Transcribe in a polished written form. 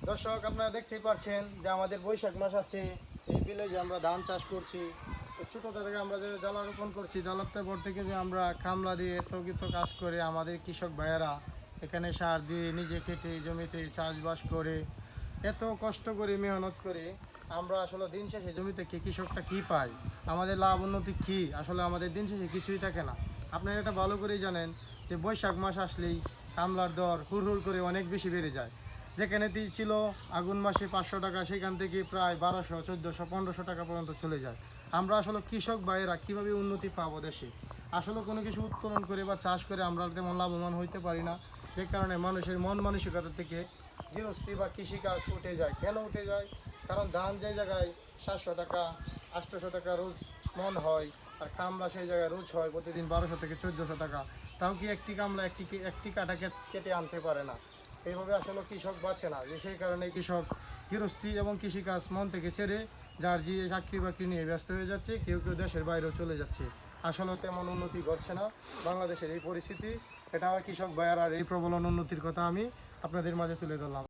দর্শক, আপনারা দেখতেই পাচ্ছেন যে আমাদের বৈশাখ মাস আছে। এই ভিলেজে আমরা ধান চাষ করছি। তো ছোটো থেকে আমরা যে জ্বালা রোপণ করছি, জ্বালাতে পর থেকে যে আমরা কামলা দিয়ে এত কাজ করে আমাদের কৃষক ভাইয়েরা এখানে সার দিয়ে নিজে খেটে জমিতে চাষবাস করে এত কষ্ট করে মেহনত করে আমরা আসলে দিন শেষে জমিতে কৃষকটা কী পাই, আমাদের লাভ উন্নতি কী, আসলে আমাদের দিন শেষে কিছুই থাকে না। আপনারা এটা ভালো করেই জানেন যে বৈশাখ মাস আসলেই কামলার দর হুড় করে অনেক বেশি বেড়ে যায়। যেখানে ছিল আগুন মাসে 500 টাকা, সেখান থেকে প্রায় 1200, 1400, 1500 টাকা পর্যন্ত চলে যায়। আমরা আসলে কৃষক ভাইয়েরা কীভাবে উন্নতি পাবো দেশে? আসলে কোনো কিছু উৎপাদন করে বা চাষ করে আমরা তেমন লাভবান হইতে পারি না, যে কারণে মানুষের মন মানসিকতা থেকে গৃহস্থী বা কৃষিকাজ উঠে যায়। কেন উঠে যায়? কারণ ধান যে জায়গায় 700 টাকা, 800 টাকা রোজ মন হয়, আর কামলা সেই জায়গায় রোজ হয় প্রতিদিন 1200 থেকে 1400 টাকা। তাও কি একটি কামলা একটি কাটা কেটে আনতে পারে না। এইভাবে আসলে কৃষক বাঁচে না, যে সেই কারণে কৃষক গৃহস্থী এবং কৃষিকাজ মন থেকে ছেড়ে যার যে চাকরি বাকরি নিয়ে ব্যস্ত হয়ে যাচ্ছে, কেউ কেউ দেশের বাইরেও চলে যাচ্ছে। আসলে তেমন উন্নতি ঘটছে না বাংলাদেশের এই পরিস্থিতি। এটা কৃষক ভাইয়ার আর এই প্রবল উন্নতির কথা আমি আপনাদের মাঝে তুলে ধরলাম।